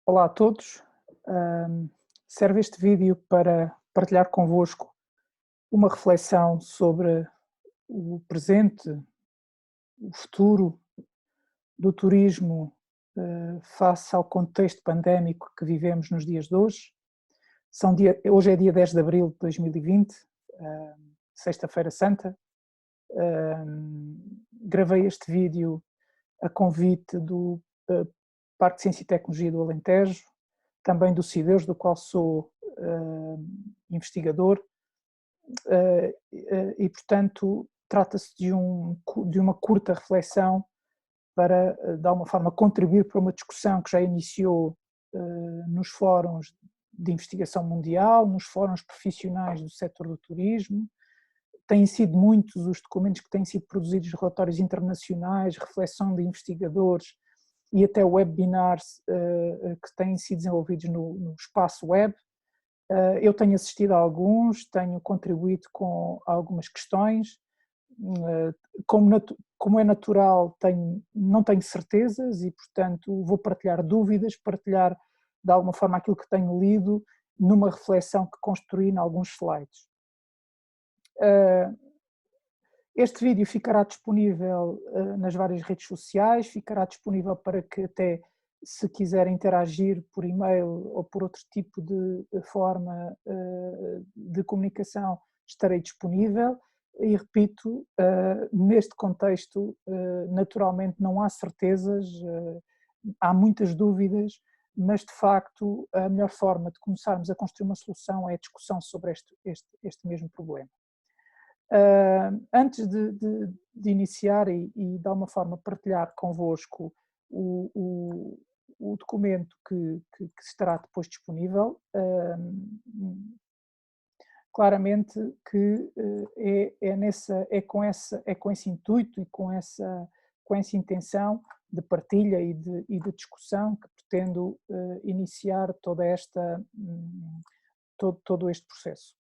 Olá a todos. Serve este vídeo para partilhar convosco uma reflexão sobre o presente, o futuro do turismo face ao contexto pandémico que vivemos nos dias de hoje. Hoje é dia 10 de abril de 2020, Sexta-feira Santa. Gravei este vídeo a convite do Parque de Ciência e Tecnologia do Alentejo, também do CIDEUS, do qual sou investigador, e portanto trata-se de uma curta reflexão para, de alguma forma, contribuir para uma discussão que já iniciou nos fóruns de investigação mundial, nos fóruns profissionais do setor do turismo. Têm sido muitos os documentos que têm sido produzidos, relatórios internacionais, reflexão de investigadores e até webinars que têm sido desenvolvidos no espaço web. Eu tenho assistido a alguns, tenho contribuído com algumas questões. Como é natural, não tenho certezas e, portanto, vou partilhar dúvidas, partilhar de alguma forma aquilo que tenho lido numa reflexão que construí em alguns slides. Este vídeo ficará disponível nas várias redes sociais, ficará disponível para que até, se quiserem interagir por e-mail ou por outro tipo de forma de comunicação, estarei disponível. E repito, neste contexto, naturalmente não há certezas, há muitas dúvidas, mas de facto a melhor forma de começarmos a construir uma solução é a discussão sobre este mesmo problema. Antes de iniciar e de alguma forma partilhar convosco o documento que estará depois disponível, claramente que é com esse intuito e com essa intenção de partilha e de discussão que pretendo iniciar todo este processo.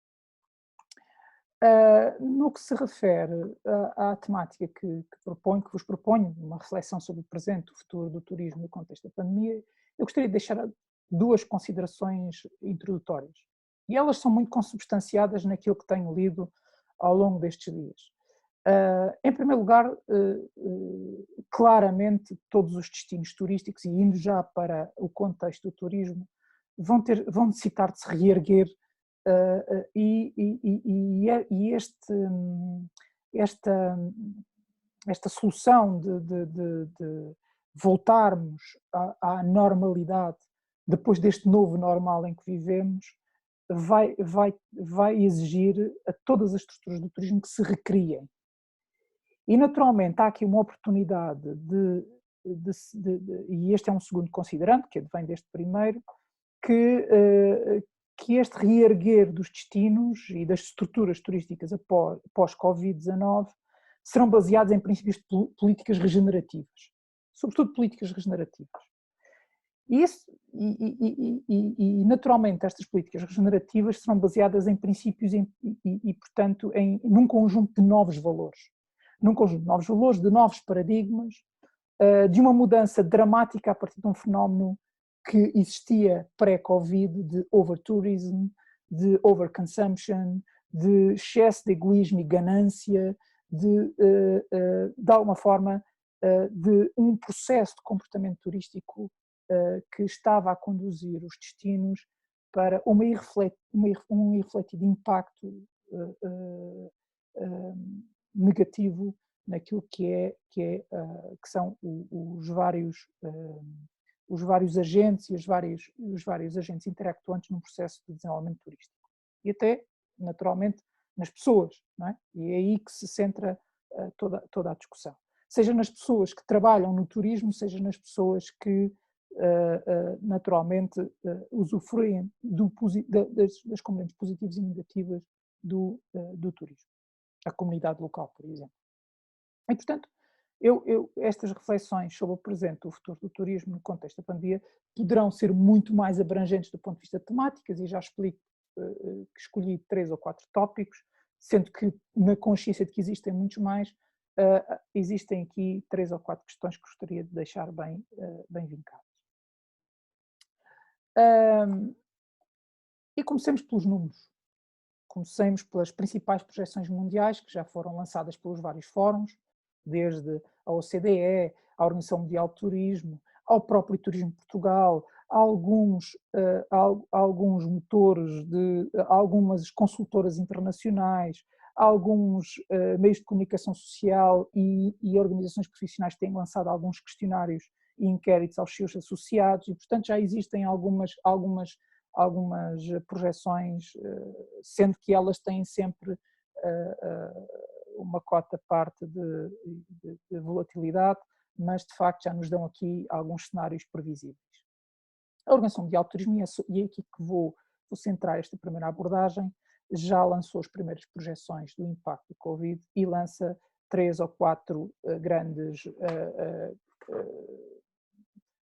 No que se refere à temática que vos proponho, uma reflexão sobre o presente, o futuro do turismo no contexto da pandemia, eu gostaria de deixar duas considerações introdutórias. E elas são muito consubstanciadas naquilo que tenho lido ao longo destes dias. Em primeiro lugar, claramente todos os destinos turísticos, e indo já para o contexto do turismo, vão necessitar de se reerguer. Esta solução de voltarmos à normalidade depois deste novo normal em que vivemos vai exigir a todas as estruturas do turismo que se recriem. E naturalmente há aqui uma oportunidade e este é um segundo considerante, que advém deste primeiro, que este reerguer dos destinos e das estruturas turísticas pós-Covid-19 serão baseados em princípios de políticas regenerativas, sobretudo políticas regenerativas. E naturalmente estas políticas regenerativas serão baseadas em princípios e portanto, num conjunto de novos valores. De novos paradigmas, de uma mudança dramática a partir de um fenómeno que existia pré-Covid, de overtourism, de overconsumption, de excesso de egoísmo e ganância, de alguma forma, de um processo de comportamento turístico que estava a conduzir os destinos para um irrefletido impacto negativo naquilo que são os vários agentes e os vários agentes interactuantes num processo de desenvolvimento turístico. E até, naturalmente, nas pessoas, não é? E é aí que se centra toda a discussão. Seja nas pessoas que trabalham no turismo, seja nas pessoas que, naturalmente, usufruem das componentes positivas e negativas do turismo. A comunidade local, por exemplo. E, portanto, estas reflexões sobre o presente e o futuro do turismo no contexto da pandemia poderão ser muito mais abrangentes do ponto de vista de temáticas, e já explico que escolhi 3 ou 4 tópicos, sendo que na consciência de que existem muitos mais, existem aqui 3 ou 4 questões que gostaria de deixar bem vincadas. E comecemos pelos números. Comecemos pelas principais projeções mundiais que já foram lançadas pelos vários fóruns, desde a OCDE, a Organização Mundial de Turismo, ao próprio Turismo de Portugal, alguns motores de algumas consultoras internacionais, alguns meios de comunicação social e organizações profissionais têm lançado alguns questionários e inquéritos aos seus associados e, portanto, já existem algumas projeções, sendo que elas têm sempre uma cota parte de volatilidade, mas de facto já nos dão aqui alguns cenários previsíveis. A Organização Mundial de Turismo, e é aqui que vou centrar esta primeira abordagem, já lançou as primeiras projeções do impacto do Covid e lança 3 ou 4 grandes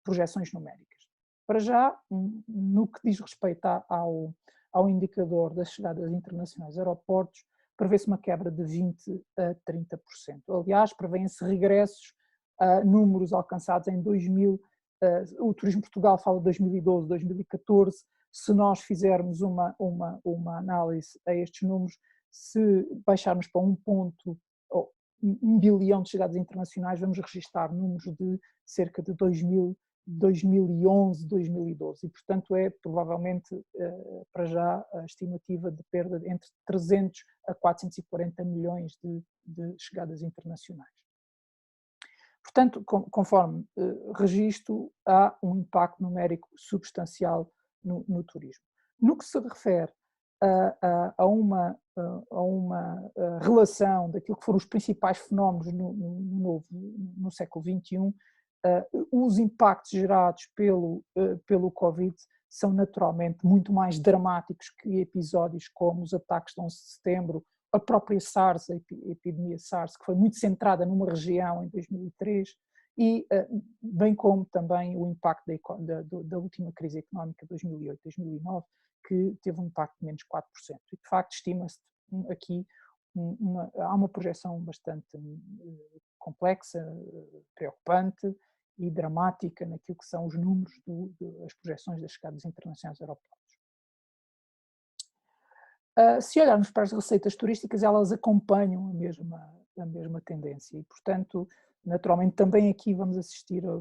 projeções numéricas. Para já, no que diz respeito ao indicador das chegadas internacionais a aeroportos, prevê-se uma quebra de 20% a 30%. Aliás, prevêem-se regressos a números alcançados em 2000, o Turismo Portugal fala de 2012, 2014, se nós fizermos uma análise a estes números, se baixarmos para 1 bilhão de chegadas internacionais, vamos registrar números de cerca de 2011, 2012 e, portanto, é provavelmente para já a estimativa de perda entre 300 a 440 milhões de chegadas internacionais. Portanto, conforme registro, há um impacto numérico substancial no turismo. No que se refere a uma relação daquilo que foram os principais fenómenos no século XXI, os impactos gerados pelo Covid são naturalmente muito mais dramáticos que episódios como os ataques de 11 de setembro, a própria SARS, a epidemia SARS, que foi muito centrada numa região em 2003, e bem como também o impacto da última crise económica de 2008, 2009, que teve um impacto de menos 4%. E de facto estima-se aqui, há uma projeção bastante complexa, preocupante e dramática naquilo que são os números das projeções das chegadas internacionais a aeroportos. Se olharmos para as receitas turísticas, elas acompanham a mesma tendência e, portanto, naturalmente também aqui vamos assistir a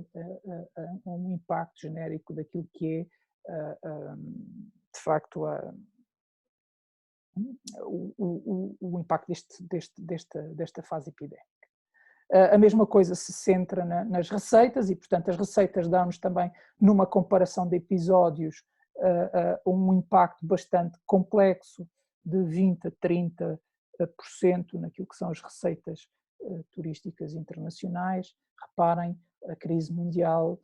um impacto genérico daquilo que é, de facto, o impacto desta fase epidémica. A mesma coisa se centra nas receitas e, portanto, as receitas dão-nos também, numa comparação de episódios, um impacto bastante complexo de 20% a 30% naquilo que são as receitas turísticas internacionais. Reparem, a crise mundial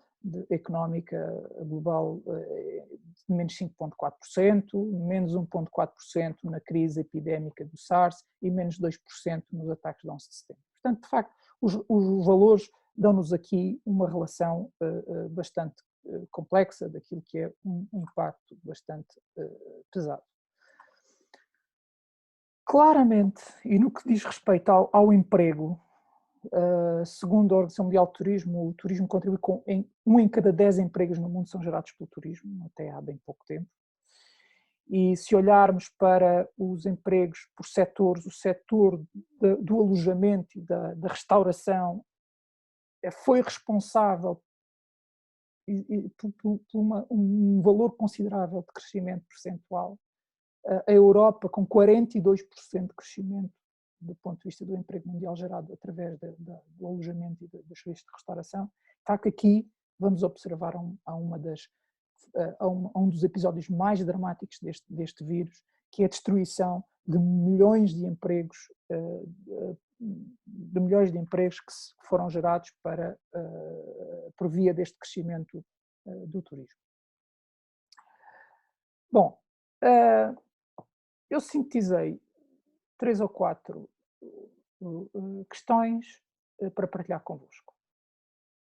económica global de menos 5,4%, menos 1,4% na crise epidémica do SARS e menos 2% nos ataques de 11 de setembro. Portanto, de facto, os valores dão-nos aqui uma relação bastante complexa daquilo que é um impacto bastante pesado. Claramente, e no que diz respeito ao emprego, segundo a Organização Mundial de Turismo, o turismo contribui com 1 em cada 10 empregos no mundo são gerados pelo turismo, até há bem pouco tempo. E se olharmos para os empregos por setores, o setor do alojamento e da restauração foi responsável por um valor considerável de crescimento percentual. A Europa, com 42% de crescimento do ponto de vista do emprego mundial gerado através do alojamento e dos serviços de restauração, está que aqui vamos observar um dos episódios mais dramáticos deste vírus, que é a destruição de milhões de empregos que foram gerados por via deste crescimento do turismo. Bom, eu sintetizei 3 ou 4 questões para partilhar convosco.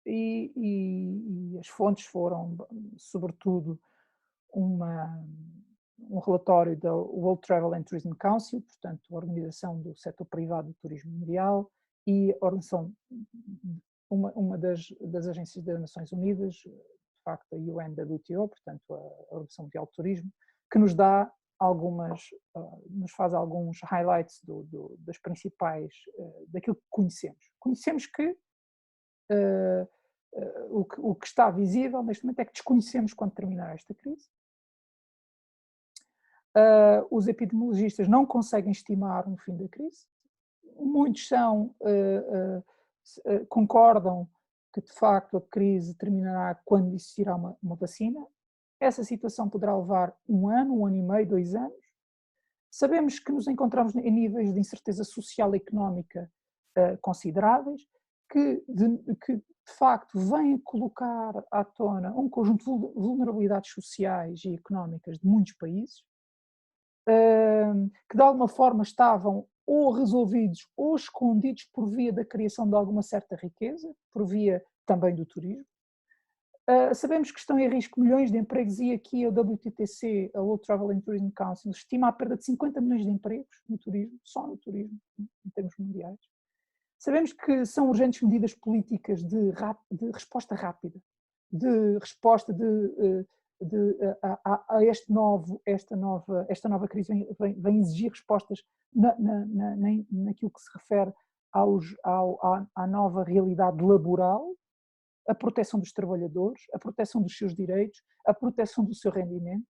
E as fontes foram, sobretudo, um relatório da World Travel and Tourism Council, portanto, a organização do setor privado do turismo mundial, e a organização, uma das agências das Nações Unidas, de facto a UNWTO, portanto a Organização Mundial do Turismo, que nos dá nos faz alguns highlights das principais, daquilo que conhecemos. Conhecemos que o que está visível neste momento é que desconhecemos quando terminar esta crise. Os epidemiologistas não conseguem estimar um fim da crise. Muitos concordam que, de facto, a crise terminará quando existirá uma vacina. Essa situação poderá levar 1 ano, 1 ano e meio, 2 anos. Sabemos que nos encontramos em níveis de incerteza social e económica consideráveis, que de facto vêm colocar à tona um conjunto de vulnerabilidades sociais e económicas de muitos países, que de alguma forma estavam ou resolvidos ou escondidos por via da criação de alguma certa riqueza, por via também do turismo. Sabemos que estão em risco milhões de empregos e aqui a WTTC, a World Travel and Tourism Council, estima a perda de 50 milhões de empregos no turismo, só no turismo, em termos mundiais. Sabemos que são urgentes medidas políticas de resposta rápida, de resposta a esta nova crise vem exigir respostas naquilo que se refere à nova realidade laboral, a proteção dos trabalhadores, a proteção dos seus direitos, a proteção do seu rendimento,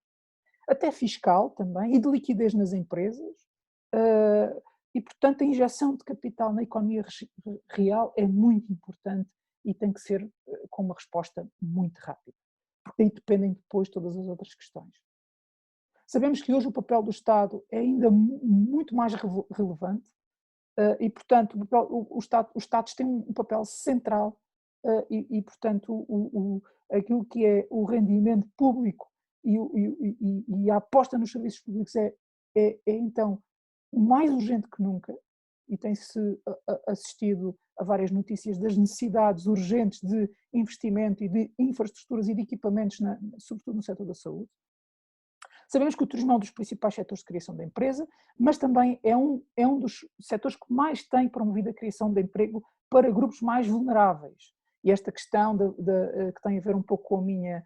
até fiscal também, e de liquidez nas empresas, e portanto a injeção de capital na economia real é muito importante e tem que ser com uma resposta muito rápida, porque aí dependem depois todas as outras questões. Sabemos que hoje o papel do Estado é ainda muito mais relevante e portanto os Estados têm um papel central e portanto aquilo que é o rendimento público e a aposta nos serviços públicos é então mais urgente que nunca, e tem-se assistido a várias notícias das necessidades urgentes de investimento e de infraestruturas e de equipamentos, sobretudo no setor da saúde. Sabemos que o turismo é um dos principais setores de criação de empresa, mas também é um dos setores que mais tem promovido a criação de emprego para grupos mais vulneráveis. E esta questão que tem a ver um pouco com a minha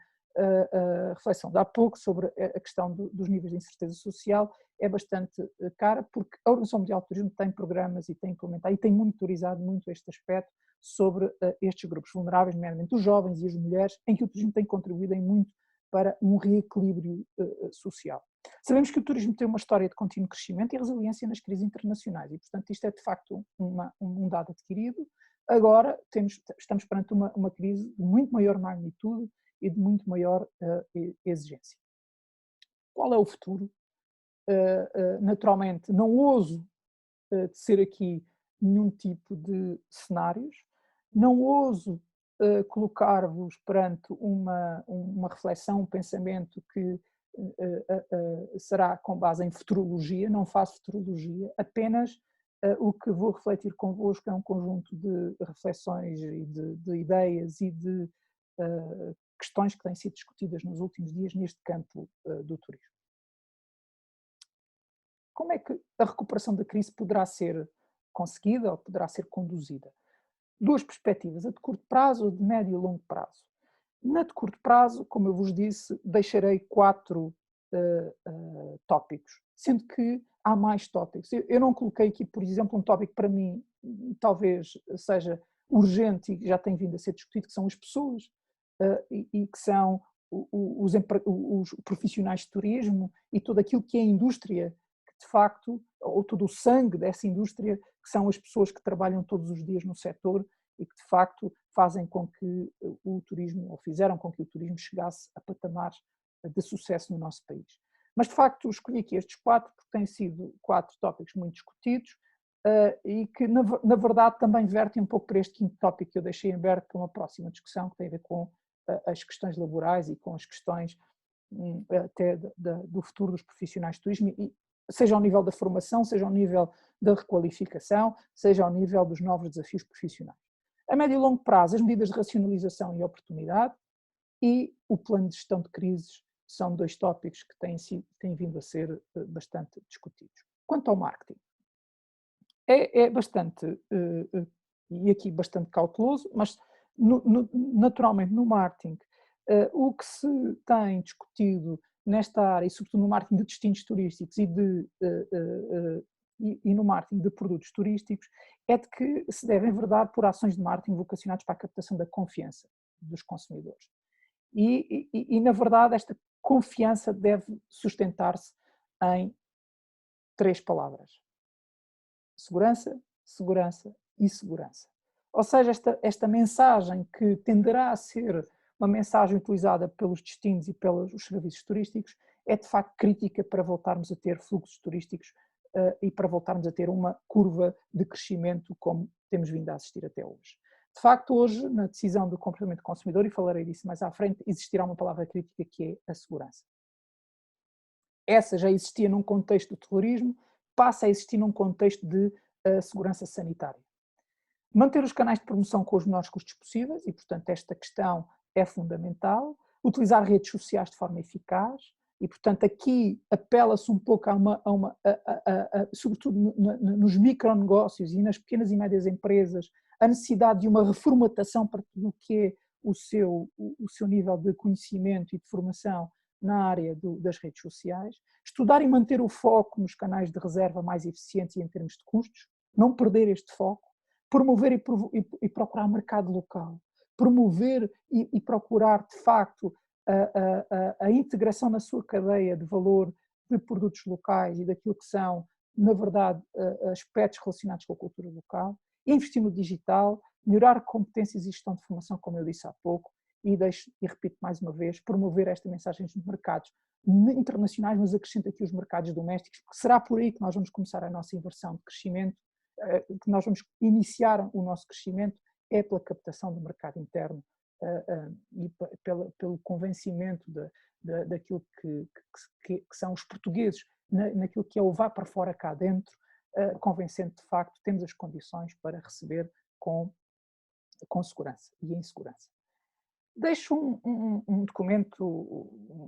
reflexão de há pouco sobre a questão dos níveis de incerteza social é bastante cara, porque a Organização Mundial do Turismo tem programas e tem implementado e tem monitorizado muito este aspecto sobre estes grupos vulneráveis, nomeadamente os jovens e as mulheres, em que o turismo tem contribuído em muito para um reequilíbrio social. Sabemos que o turismo tem uma história de contínuo crescimento e resiliência nas crises internacionais e, portanto, isto é de facto um dado adquirido. Agora estamos perante uma crise de muito maior magnitude e de muito maior exigência. Qual é o futuro? Naturalmente, não ouso tecer aqui nenhum tipo de cenários, não ouso colocar-vos perante uma reflexão, um pensamento que será com base em futurologia, não faço futurologia, apenas o que vou refletir convosco é um conjunto de reflexões e de ideias e de questões que têm sido discutidas nos últimos dias neste campo do turismo. Como é que a recuperação da crise poderá ser conseguida ou poderá ser conduzida? Duas perspectivas, a de curto prazo, a de médio e longo prazo. Na de curto prazo, como eu vos disse, deixarei 4 tópicos, sendo que há mais tópicos. Eu não coloquei aqui, por exemplo, um tópico que para mim talvez seja urgente e que já tem vindo a ser discutido, que são as pessoas e que são os profissionais de turismo e tudo aquilo que é a indústria, que de facto, ou todo o sangue dessa indústria, que são as pessoas que trabalham todos os dias no setor e que de facto fazem com que o turismo, ou fizeram com que o turismo chegasse a patamares de sucesso no nosso país. Mas de facto escolhi aqui estes 4 porque têm sido 4 tópicos muito discutidos e que na verdade também vertem um pouco para este quinto tópico que eu deixei em aberto para uma próxima discussão que tem a ver com as questões laborais e com as questões até do futuro dos profissionais de turismo, e seja ao nível da formação, seja ao nível da requalificação, seja ao nível dos novos desafios profissionais. A médio e longo prazo, as medidas de racionalização e oportunidade e o plano de gestão de crises são 2 tópicos que têm vindo a ser bastante discutidos. Quanto ao marketing, é bastante, e aqui bastante cauteloso, mas naturalmente no marketing O que se tem discutido nesta área, e sobretudo no marketing de destinos turísticos e no marketing de produtos turísticos, é de que se deve enverdar por ações de marketing vocacionadas para a captação da confiança dos consumidores. E na verdade, esta confiança deve sustentar-se em 3 palavras: segurança, segurança e segurança. Ou seja, esta mensagem, que tenderá a ser uma mensagem utilizada pelos destinos e pelos serviços turísticos, é de facto crítica para voltarmos a ter fluxos turísticos e para voltarmos a ter uma curva de crescimento como temos vindo a assistir até hoje. De facto, hoje, na decisão do comportamento do consumidor, e falarei disso mais à frente, existirá uma palavra crítica, que é a segurança. Essa já existia num contexto do terrorismo, passa a existir num contexto de segurança sanitária. Manter os canais de promoção com os menores custos possíveis, e portanto esta questão é fundamental. Utilizar redes sociais de forma eficaz, e portanto aqui apela-se um pouco sobretudo nos micronegócios e nas pequenas e médias empresas, a necessidade de uma reformatação para tudo o que é o seu nível de conhecimento e de formação na área das redes sociais. Estudar e manter o foco nos canais de reserva mais eficientes e em termos de custos, não perder este foco. Promover e procurar mercado local, promover e procurar de facto a integração na sua cadeia de valor de produtos locais e daquilo que são, na verdade, aspectos relacionados com a cultura local, investir no digital, melhorar competências e gestão de formação, como eu disse há pouco, e repito mais uma vez, promover esta mensagem nos mercados internacionais, mas acrescento aqui os mercados domésticos, porque será por aí que nós vamos começar a nossa inversão de crescimento, que nós vamos iniciar o nosso crescimento, é pela captação do mercado interno e pelo convencimento daquilo que são os portugueses, naquilo que é o vá para fora cá dentro, convencendo de facto temos as condições para receber com segurança e em segurança. Deixo um documento,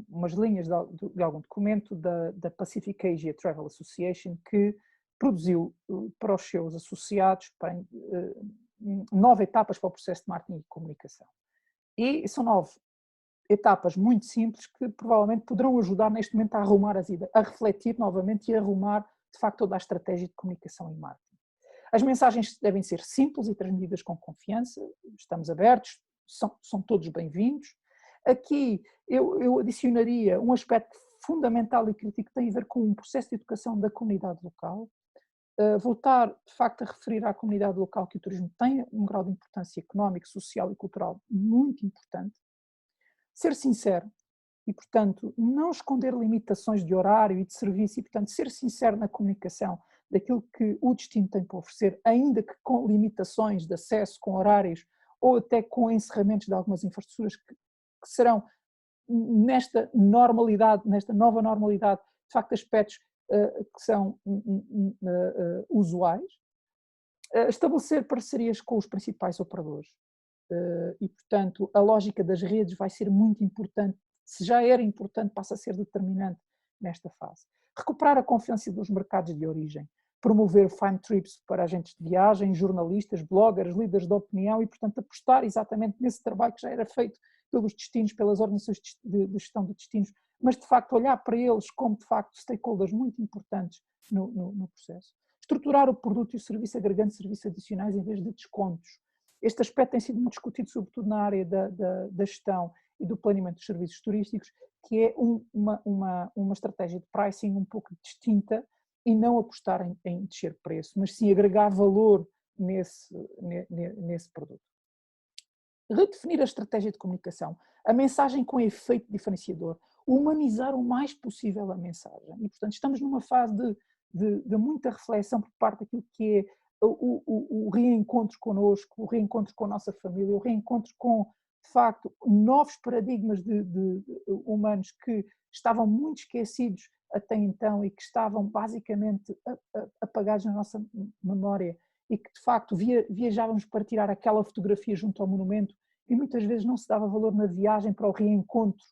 umas linhas de algum documento da Pacific Asia Travel Association, que produziu para os seus associados 9 etapas para o processo de marketing e comunicação. E são 9 etapas muito simples que provavelmente poderão ajudar neste momento a arrumar as ideias, a refletir novamente e a arrumar de facto toda a estratégia de comunicação e marketing. As mensagens devem ser simples e transmitidas com confiança, estamos abertos, são todos bem-vindos. Aqui eu adicionaria um aspecto fundamental e crítico que tem a ver com um processo de educação da comunidade local, voltar de facto a referir à comunidade local que o turismo tem um grau de importância económico, social e cultural muito importante, ser sincero e, portanto, não esconder limitações de horário e de serviço e, portanto, ser sincero na comunicação daquilo que o destino tem para oferecer, ainda que com limitações de acesso, com horários ou até com encerramentos de algumas infraestruturas que serão nesta normalidade, nesta nova normalidade, de facto aspectos que são usuais. Estabelecer parcerias com os principais operadores e, portanto, a lógica das redes vai ser muito importante. Se já era importante, passa a ser determinante nesta fase. Recuperar a confiança dos mercados de origem, promover fine trips para agentes de viagem, jornalistas, bloggers, líderes de opinião e, portanto, apostar exatamente nesse trabalho que já era feito pelos destinos, pelas organizações de gestão de destinos, mas de facto olhar para eles como de facto stakeholders muito importantes no processo. Estruturar o produto e o serviço agregando serviços adicionais em vez de descontos. Este aspecto tem sido muito discutido, sobretudo na área da gestão e do planeamento dos serviços turísticos, que é uma estratégia de pricing um pouco distinta e não apostar em descer preço, mas sim agregar valor nesse produto. Redefinir a estratégia de comunicação, a mensagem com efeito diferenciador, humanizar o mais possível a mensagem. E, portanto, estamos numa fase de muita reflexão por parte daquilo que é o reencontro connosco, o reencontro com a nossa família, o reencontro com, de facto, novos paradigmas de humanos que estavam muito esquecidos até então e que estavam basicamente apagados na nossa memória e que de facto viajávamos para tirar aquela fotografia junto ao monumento e muitas vezes não se dava valor na viagem para o reencontro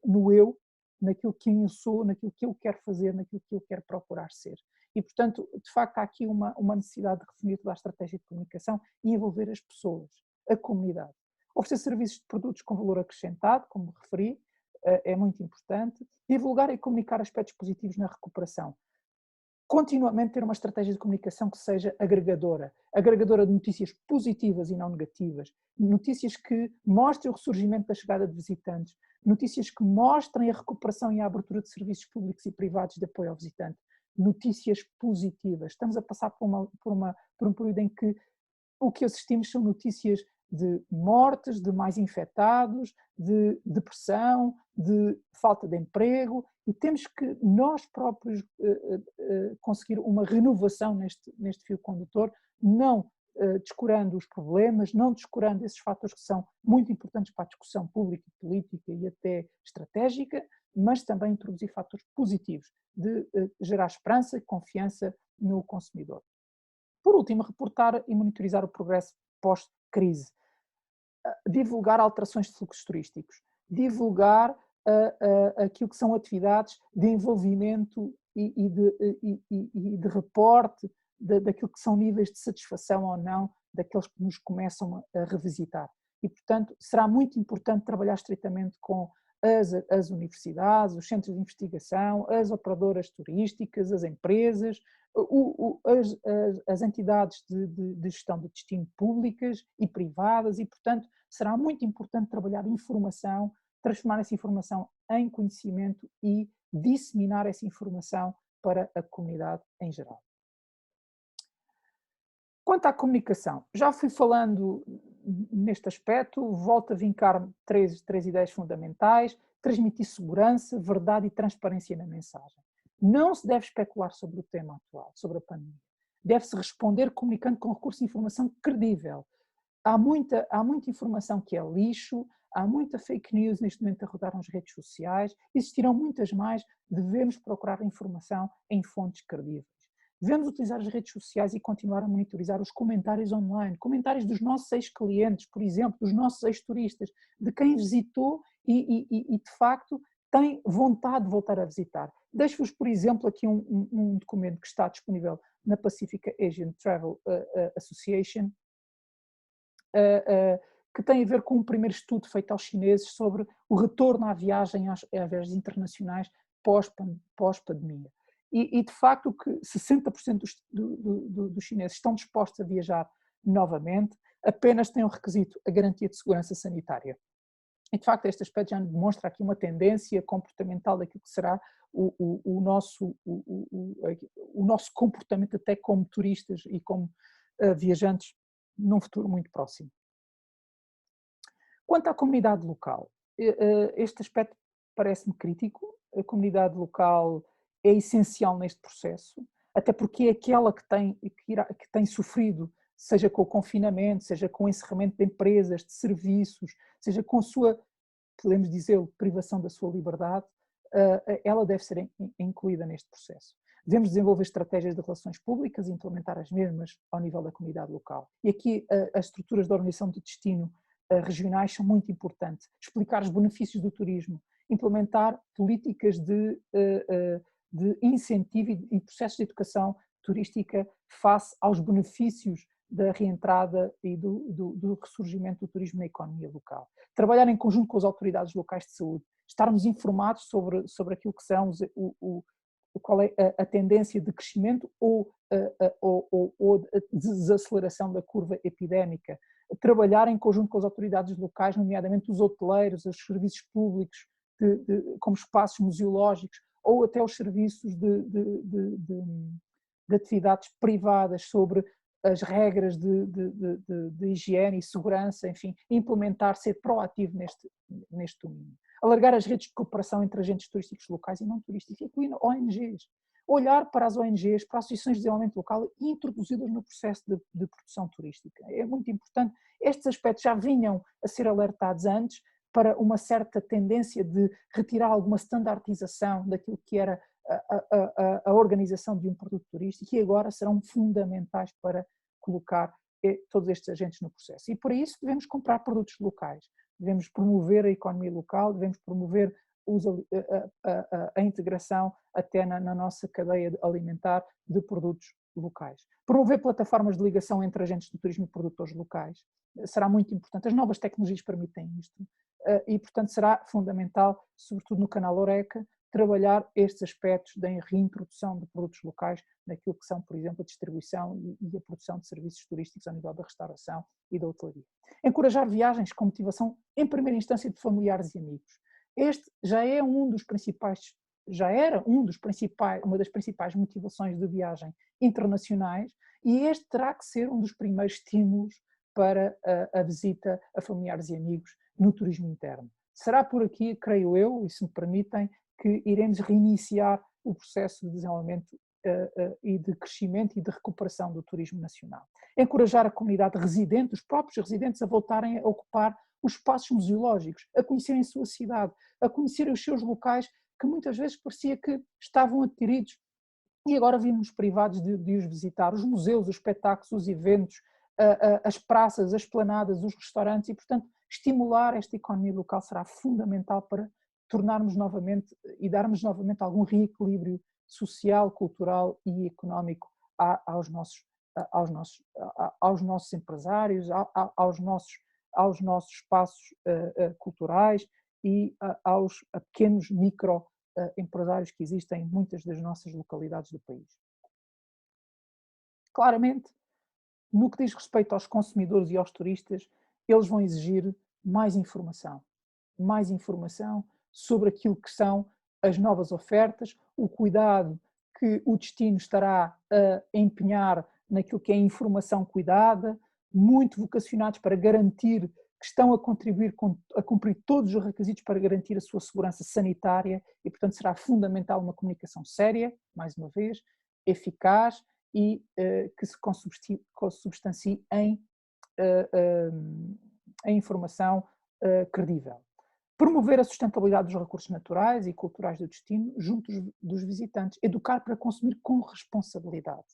no eu, naquilo que eu sou, naquilo que eu quero fazer, naquilo que eu quero procurar ser. E, portanto, de facto, há aqui uma necessidade de redefinir toda a estratégia de comunicação e envolver as pessoas, a comunidade. Oferecer serviços de produtos com valor acrescentado, como referi, é muito importante. Divulgar e comunicar aspectos positivos na recuperação. Continuamente ter uma estratégia de comunicação que seja agregadora de notícias positivas e não negativas, notícias que mostrem o ressurgimento da chegada de visitantes, notícias que mostrem a recuperação e a abertura de serviços públicos e privados de apoio ao visitante, notícias positivas. Estamos a passar por um período em que o que assistimos são notícias de mortes, de mais infectados, de depressão, de falta de emprego, e temos que nós próprios conseguir uma renovação neste fio condutor, não descurando os problemas, não descurando esses fatores que são muito importantes para a discussão pública e política e até estratégica, mas também introduzir fatores positivos de gerar esperança e confiança no consumidor. Por último, reportar e monitorizar o progresso pós-crise. Divulgar alterações de fluxos turísticos. Divulgar aquilo que são atividades de envolvimento e de reporte daquilo que são níveis de satisfação ou não daqueles que nos começam a revisitar. E, portanto, será muito importante trabalhar estritamente com as universidades, os centros de investigação, as operadoras turísticas, as empresas, as entidades de gestão de destino públicas e privadas e, portanto, será muito importante trabalhar informação, transformar essa informação em conhecimento e disseminar essa informação para a comunidade em geral. Quanto à comunicação, já fui falando neste aspecto, volto a vincar três ideias fundamentais: transmitir segurança, verdade e transparência na mensagem. Não se deve especular sobre o tema atual, sobre a pandemia. Deve-se responder comunicando com recurso de informação credível. Há muita informação que é lixo, há muita fake news neste momento a rodar nas redes sociais, existirão muitas mais, devemos procurar informação em fontes credíveis. Devemos utilizar as redes sociais e continuar a monitorizar os comentários online, comentários dos nossos ex-clientes, por exemplo, dos nossos ex-turistas, de quem visitou e de facto tem vontade de voltar a visitar. Deixo-vos, por exemplo, aqui um documento que está disponível na Pacific Asian Travel Association, que tem a ver com um primeiro estudo feito aos chineses sobre o retorno à viagem, às viagens internacionais pós-pandemia. E de facto que 60% dos chineses estão dispostos a viajar novamente, apenas têm um requisito: a garantia de segurança sanitária. E de facto este aspecto já demonstra aqui uma tendência comportamental daquilo que será o nosso comportamento até como turistas e como viajantes num futuro muito próximo. Quanto à comunidade local, este aspecto parece-me crítico. A comunidade local é essencial neste processo, até porque é aquela que tem sofrido, seja com o confinamento, seja com o encerramento de empresas, de serviços, seja com a sua, podemos dizer, privação da sua liberdade, ela deve ser incluída neste processo. Devemos desenvolver estratégias de relações públicas e implementar as mesmas ao nível da comunidade local. E aqui as estruturas de organização de destino regionais são muito importantes. Explicar os benefícios do turismo, implementar políticas de incentivo e processos de educação turística face aos benefícios da reentrada e do ressurgimento do turismo na economia local. Trabalhar em conjunto com as autoridades locais de saúde, estarmos informados sobre aquilo que são qual é a tendência de crescimento ou desaceleração da curva epidémica, trabalhar em conjunto com as autoridades locais, nomeadamente os hoteleiros, os serviços públicos, como espaços museológicos, ou até os serviços de atividades privadas sobre as regras de higiene e segurança, enfim, implementar, ser proativo neste domínio. Alargar as redes de cooperação entre agentes turísticos locais e não turísticos, incluindo ONGs. Olhar para as ONGs, para as associações de desenvolvimento local e introduzi-las no processo de produção turística. É muito importante. Estes aspectos já vinham a ser alertados antes para uma certa tendência de retirar alguma standardização daquilo que era a organização de um produto turístico, e agora serão fundamentais para colocar todos estes agentes no processo. E por isso devemos comprar produtos locais, devemos promover a economia local, devemos promover a integração até na nossa cadeia alimentar de produtos locais. Promover plataformas de ligação entre agentes do turismo e produtores locais será muito importante. As novas tecnologias permitem isto e, portanto, será fundamental, sobretudo no canal Horeca, trabalhar estes aspectos da reintrodução de produtos locais naquilo que são, por exemplo, a distribuição e a produção de serviços turísticos a nível da restauração e da hotelaria. Encorajar viagens com motivação, em primeira instância, de familiares e amigos. Este já é uma das principais motivações de viagem internacionais e este terá que ser um dos primeiros estímulos para a visita a familiares e amigos no turismo interno. Será por aqui, creio eu, e se me permitem, que iremos reiniciar o processo de desenvolvimento e de crescimento e de recuperação do turismo nacional. Encorajar a comunidade residente, os próprios residentes, a voltarem a ocupar os espaços museológicos, a conhecerem a sua cidade, a conhecerem os seus locais, que muitas vezes parecia que estavam adquiridos e agora vimos privados de os visitar, os museus, os espetáculos, os eventos, as praças, as esplanadas, os restaurantes e, portanto, estimular esta economia local será fundamental para tornarmos novamente e darmos novamente algum reequilíbrio social, cultural e económico aos nossos empresários, aos nossos espaços culturais e aos pequenos microempresários que existem em muitas das nossas localidades do país. Claramente, no que diz respeito aos consumidores e aos turistas, eles vão exigir mais informação sobre aquilo que são as novas ofertas, o cuidado que o destino estará a empenhar naquilo que é a informação cuidada, muito vocacionados para garantir que estão a contribuir a cumprir todos os requisitos para garantir a sua segurança sanitária e, portanto, será fundamental uma comunicação séria, mais uma vez, eficaz e que se consubstancie em informação credível. Promover a sustentabilidade dos recursos naturais e culturais do destino junto dos visitantes. Educar para consumir com responsabilidade.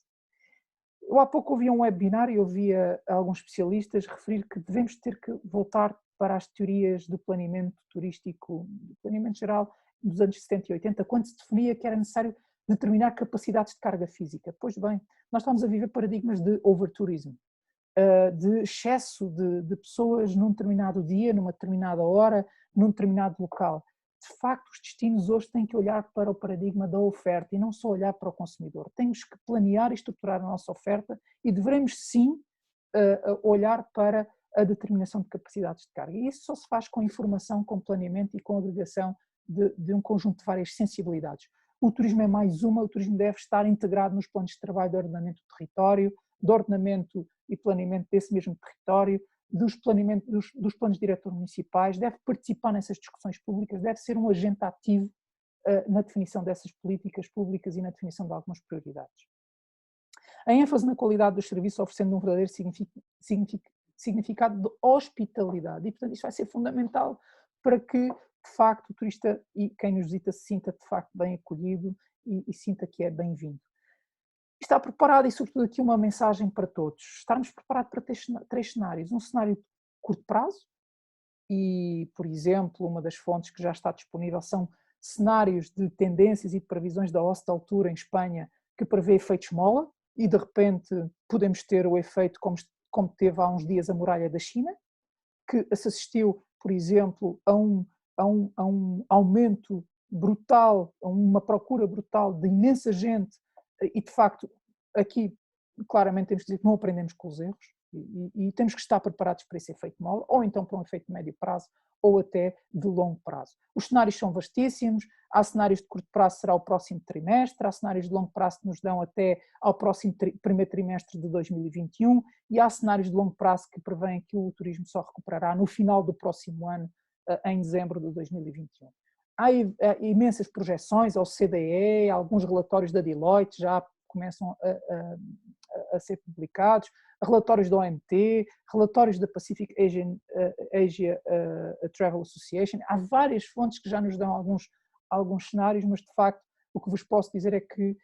Eu há pouco ouvi um webinar e ouvia alguns especialistas referir que devemos ter que voltar para as teorias do planeamento turístico, do planeamento geral dos anos 70 e 80, quando se definia que era necessário determinar capacidades de carga física. Pois bem, nós estamos a viver paradigmas de overtourism, de excesso de pessoas num determinado dia, numa determinada hora, num determinado local. De facto, os destinos hoje têm que olhar para o paradigma da oferta e não só olhar para o consumidor. Temos que planear e estruturar a nossa oferta e devemos sim olhar para a determinação de capacidades de carga. E isso só se faz com informação, com planeamento e com agregação de um conjunto de várias sensibilidades. O turismo é mais uma, o turismo deve estar integrado nos planos de trabalho de ordenamento do território, de ordenamento e planeamento desse mesmo território, dos planos diretores municipais, deve participar nessas discussões públicas, deve ser um agente ativo na definição dessas políticas públicas e na definição de algumas prioridades. A ênfase na qualidade dos serviços, oferecendo um verdadeiro significado de hospitalidade, e portanto isto vai ser fundamental para que de facto o turista e quem nos visita se sinta de facto bem acolhido e sinta que é bem-vindo. Está preparado e sobretudo aqui uma mensagem para todos, estarmos preparados para três cenários, um cenário de curto prazo e, por exemplo, uma das fontes que já está disponível são cenários de tendências e de previsões da Hostel Tour em Espanha que prevê efeitos mola e de repente podemos ter o efeito como teve há uns dias a muralha da China, que se assistiu, por exemplo, a um aumento brutal, a uma procura brutal de imensa gente e de facto aqui claramente temos que dizer que não aprendemos com os erros e temos que estar preparados para esse efeito mola ou então para um efeito de médio prazo ou até de longo prazo. Os cenários são vastíssimos, há cenários de curto prazo será o próximo trimestre, há cenários de longo prazo que nos dão até ao próximo primeiro trimestre de 2021 e há cenários de longo prazo que prevêem que o turismo só recuperará no final do próximo ano, em dezembro de 2021. Há imensas projeções ao CDE, alguns relatórios da Deloitte já começam a ser publicados, relatórios da OMT, relatórios da Pacific Asia Travel Association. Há várias fontes que já nos dão alguns cenários, mas de facto o que vos posso dizer é que,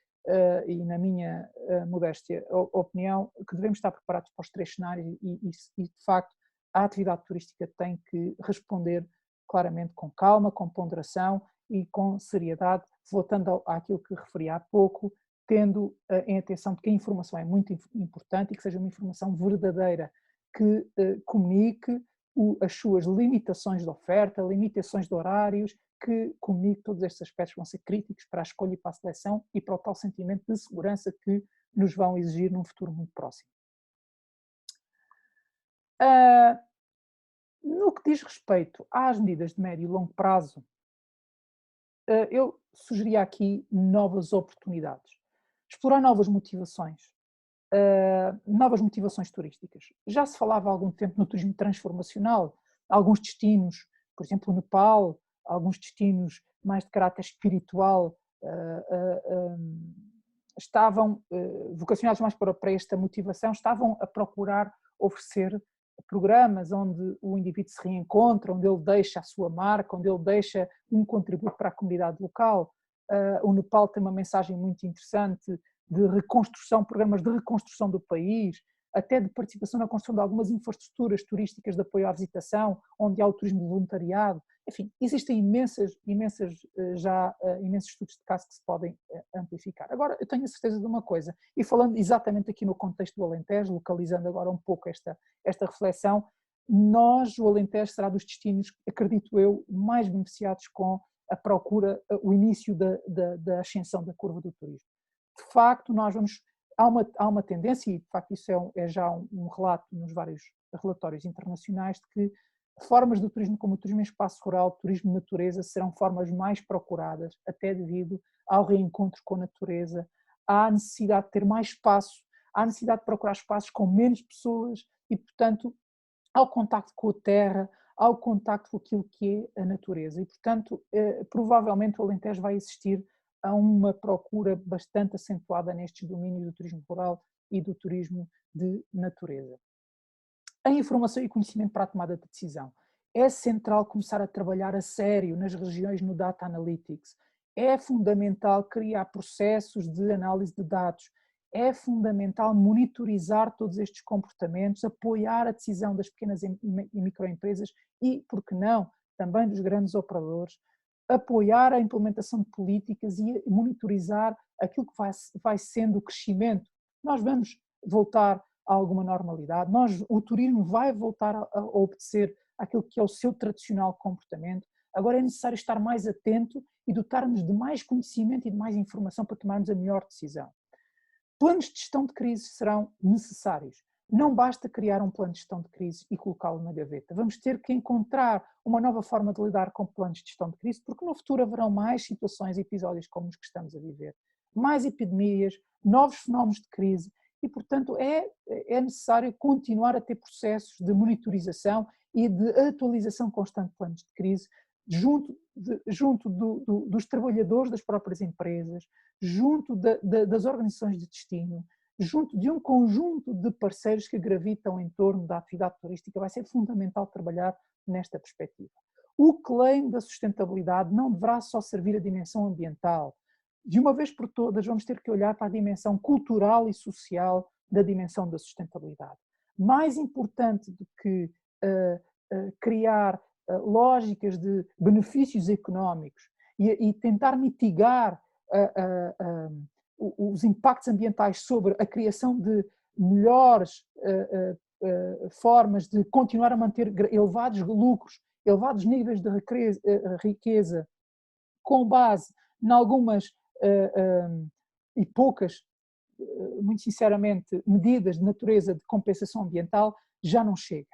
e na minha modéstia opinião, que devemos estar preparados para os três cenários e de facto a atividade turística tem que responder claramente com calma, com ponderação e com seriedade, voltando àquilo que referi há pouco, tendo em atenção de que a informação é muito importante e que seja uma informação verdadeira, que comunique as suas limitações de oferta, limitações de horários, que comunique todos estes aspectos que vão ser críticos para a escolha e para a seleção e para o tal sentimento de segurança que nos vão exigir num futuro muito próximo. No que diz respeito às medidas de médio e longo prazo, eu sugeria aqui novas oportunidades, explorar novas motivações turísticas. Já se falava há algum tempo no turismo transformacional, alguns destinos, por exemplo, o Nepal, alguns destinos mais de caráter espiritual, estavam vocacionados mais para esta motivação, estavam a procurar oferecer programas onde o indivíduo se reencontra, onde ele deixa a sua marca, onde ele deixa um contributo para a comunidade local. O Nepal tem uma mensagem muito interessante de reconstrução, programas de reconstrução do país, até de participação na construção de algumas infraestruturas turísticas de apoio à visitação, onde há o turismo voluntariado. Enfim, existem imensos estudos de caso que se podem amplificar. Agora, eu tenho a certeza de uma coisa, e falando exatamente aqui no contexto do Alentejo, localizando agora um pouco esta reflexão, o Alentejo será dos destinos, acredito eu, mais beneficiados com a procura, o início da ascensão da curva do turismo. De facto, há uma tendência, e de facto isso é já um relato nos vários relatórios internacionais, de que formas de turismo como o turismo em espaço rural, turismo de natureza, serão formas mais procuradas, até devido ao reencontro com a natureza, à necessidade de ter mais espaço, à necessidade de procurar espaços com menos pessoas e, portanto, ao contacto com a terra, ao contacto com aquilo que é a natureza. E, portanto, provavelmente o Alentejo vai assistir a uma procura bastante acentuada nestes domínios do turismo rural e do turismo de natureza. A informação e conhecimento para a tomada de decisão. É central começar a trabalhar a sério nas regiões no Data Analytics. É fundamental criar processos de análise de dados. É fundamental monitorizar todos estes comportamentos, apoiar a decisão das pequenas e microempresas e, por que não, também dos grandes operadores, apoiar a implementação de políticas e monitorizar aquilo que vai sendo o crescimento. Nós vamos voltar a alguma normalidade, o turismo vai voltar a obedecer àquilo que é o seu tradicional comportamento. Agora é necessário estar mais atento e dotar-nos de mais conhecimento e de mais informação para tomarmos a melhor decisão. Planos de gestão de crise serão necessários. Não basta criar um plano de gestão de crise e colocá-lo na gaveta. Vamos ter que encontrar uma nova forma de lidar com planos de gestão de crise, porque no futuro haverão mais situações e episódios como os que estamos a viver. Mais epidemias, novos fenómenos de crise e, portanto, é necessário continuar a ter processos de monitorização e de atualização constante de planos de crise, junto dos trabalhadores das próprias empresas, junto das organizações de destino, junto de um conjunto de parceiros que gravitam em torno da atividade turística. Vai ser fundamental trabalhar nesta perspectiva. O claim da sustentabilidade não deverá só servir a dimensão ambiental. De uma vez por todas, vamos ter que olhar para a dimensão cultural e social da dimensão da sustentabilidade. Mais importante do que criar lógicas de benefícios económicos e tentar mitigar os impactos ambientais sobre a criação de melhores formas de continuar a manter elevados lucros, elevados níveis de riqueza, com base em algumas e poucas, muito sinceramente, medidas de natureza de compensação ambiental, já não chega.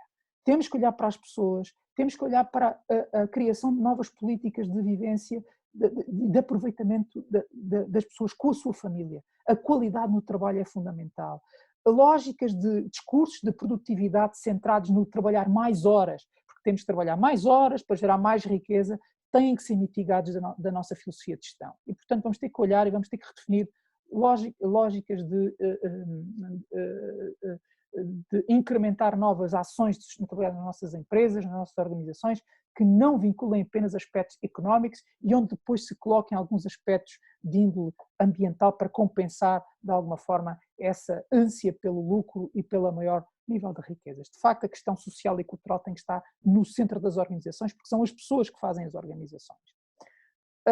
Temos que olhar para as pessoas, temos que olhar para a criação de novas políticas de vivência, de aproveitamento das pessoas com a sua família. A qualidade no trabalho é fundamental. Lógicas de discursos de produtividade centrados no trabalhar mais horas, porque temos que trabalhar mais horas para gerar mais riqueza, têm que ser mitigados da nossa filosofia de gestão. E, portanto, vamos ter que olhar e vamos ter que redefinir lógicas de incrementar novas ações de sustentabilidade nas nossas empresas, nas nossas organizações, que não vinculem apenas aspectos económicos e onde depois se coloquem alguns aspectos de índole ambiental para compensar, de alguma forma, essa ânsia pelo lucro e pelo maior nível de riquezas. De facto, a questão social e cultural tem que estar no centro das organizações, porque são as pessoas que fazem as organizações.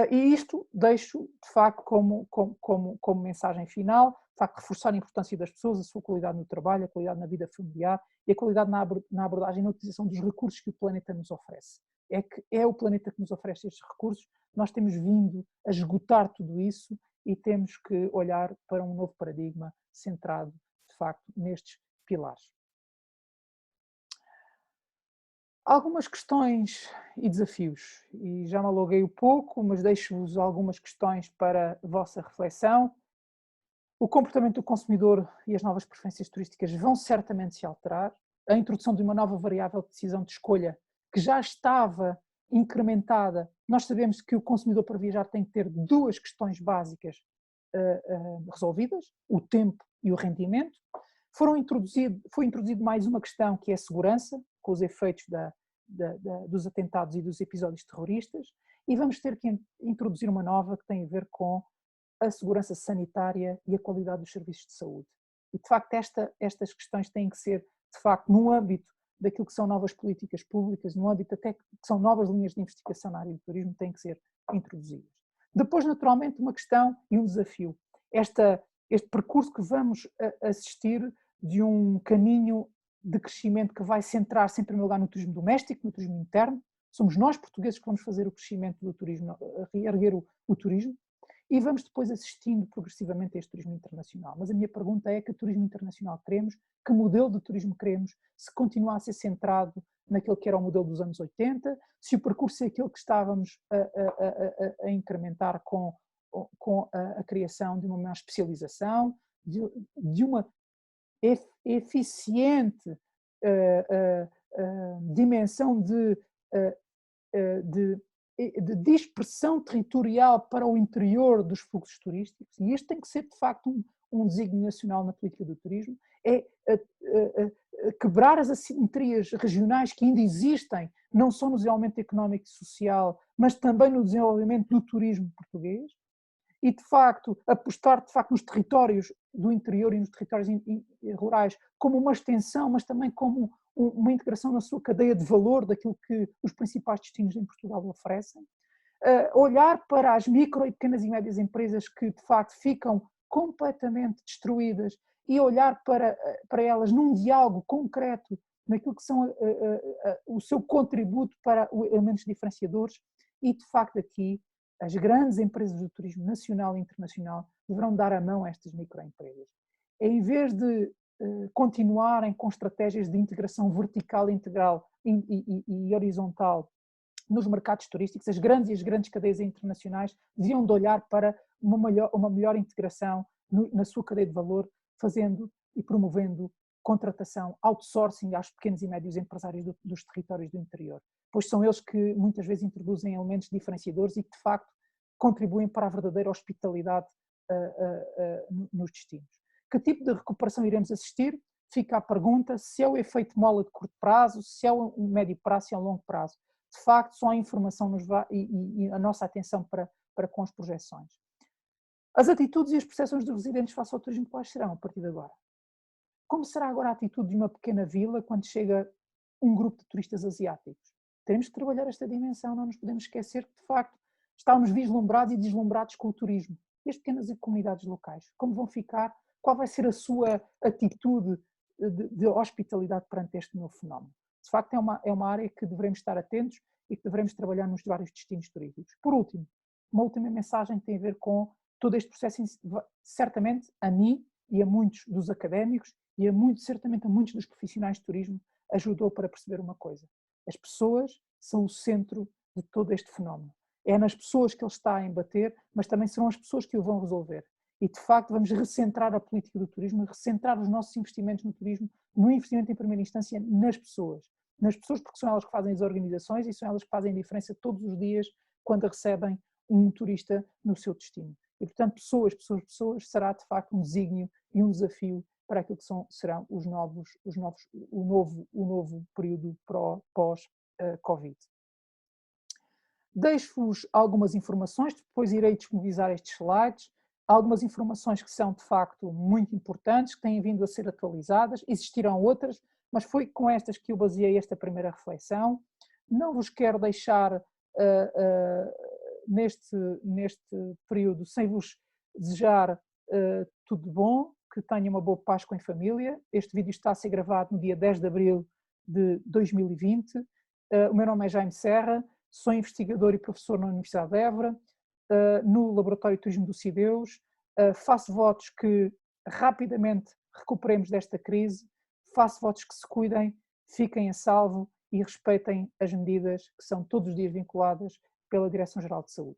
E isto deixo, de facto, como mensagem final, de facto, reforçar a importância das pessoas, a sua qualidade no trabalho, a qualidade na vida familiar e a qualidade na abordagem e na utilização dos recursos que o planeta nos oferece. É que é o planeta que nos oferece estes recursos, nós temos vindo a esgotar tudo isso e temos que olhar para um novo paradigma centrado, de facto, nestes pilares. Algumas questões e desafios, e já me aluguei um pouco, mas deixo-vos algumas questões para a vossa reflexão. O comportamento do consumidor e as novas preferências turísticas vão certamente se alterar. A introdução de uma nova variável de decisão de escolha, que já estava incrementada. Nós sabemos que o consumidor para viajar tem que ter duas questões básicas resolvidas, o tempo e o rendimento. Foi introduzido mais uma questão que é a segurança, com os efeitos dos atentados e dos episódios terroristas, e vamos ter que introduzir uma nova que tem a ver com a segurança sanitária e a qualidade dos serviços de saúde. E, de facto, estas questões têm que ser, de facto, no âmbito daquilo que são novas políticas públicas, no âmbito até que são novas linhas de investigação na área do turismo, têm que ser introduzidas. Depois, naturalmente, uma questão e um desafio. Este percurso que vamos assistir de um caminho de crescimento que vai centrar-se, em primeiro lugar, no turismo doméstico, no turismo interno. Somos nós, portugueses, que vamos fazer o crescimento do turismo, reerguer o turismo, e vamos depois assistindo progressivamente a este turismo internacional. Mas a minha pergunta é: que turismo internacional queremos? Que modelo de turismo queremos? Se continuar a ser centrado naquele que era o modelo dos anos 80, se o percurso é aquele que estávamos a incrementar com a criação de uma maior especialização, de uma eficiente dimensão de dispersão territorial para o interior dos fluxos turísticos, e este tem que ser de facto um desígnio nacional na política do turismo, é quebrar as assimetrias regionais que ainda existem, não só no desenvolvimento económico e social, mas também no desenvolvimento do turismo português, e de facto apostar de facto nos territórios do interior e nos territórios rurais como uma extensão, mas também como uma integração na sua cadeia de valor daquilo que os principais destinos em Portugal oferecem. Olhar para as micro e pequenas e médias empresas que de facto ficam completamente destruídas e olhar para elas num diálogo concreto naquilo que são o seu contributo para elementos diferenciadores, e de facto aqui as grandes empresas do turismo nacional e internacional deverão dar a mão a estas microempresas. Em vez de continuarem com estratégias de integração vertical, integral e horizontal nos mercados turísticos, as grandes cadeias internacionais deviam de olhar para uma melhor integração na sua cadeia de valor, fazendo e promovendo contratação, outsourcing aos pequenos e médios empresários dos territórios do interior, pois são eles que muitas vezes introduzem elementos diferenciadores e que de facto contribuem para a verdadeira hospitalidade nos destinos. Que tipo de recuperação iremos assistir? Fica a pergunta: se é o efeito mola de curto prazo, se é um médio prazo, se é um longo prazo. De facto, só a informação e a nossa atenção para com as projeções. As atitudes e as percepções dos residentes face ao turismo, quais serão a partir de agora? Como será agora a atitude de uma pequena vila quando chega um grupo de turistas asiáticos? Temos que trabalhar esta dimensão, não nos podemos esquecer que, de facto, estamos vislumbrados e deslumbrados com o turismo. E as pequenas comunidades locais, como vão ficar? Qual vai ser a sua atitude de hospitalidade perante este novo fenómeno? De facto, é uma área que devemos estar atentos e que devemos trabalhar nos vários destinos turísticos. Por último, uma última mensagem que tem a ver com todo este processo, certamente a mim e a muitos dos académicos e certamente a muitos dos profissionais de turismo, ajudou para perceber uma coisa: as pessoas são o centro de todo este fenómeno. É nas pessoas que ele está a embater, mas também serão as pessoas que o vão resolver. E de facto vamos recentrar a política do turismo, recentrar os nossos investimentos no turismo, no investimento em primeira instância nas pessoas porque são elas que fazem as organizações e são elas que fazem a diferença todos os dias quando recebem um turista no seu destino. E portanto pessoas será de facto um desígnio e um desafio para aquilo que serão o novo período pós-Covid. Deixo-vos algumas informações, depois irei disponibilizar estes slides, algumas informações que são de facto muito importantes, que têm vindo a ser atualizadas, existirão outras, mas foi com estas que eu baseei esta primeira reflexão. Não vos quero deixar neste período sem vos desejar tudo de bom, que tenha uma boa Páscoa em família. Este vídeo está a ser gravado no dia 10 de abril de 2020. O meu nome é Jaime Serra, sou investigador e professor na Universidade de Évora, no Laboratório de Turismo do CIDEUS. Faço votos que rapidamente recuperemos desta crise, faço votos que se cuidem, fiquem a salvo e respeitem as medidas que são todos os dias vinculadas pela Direção-Geral de Saúde.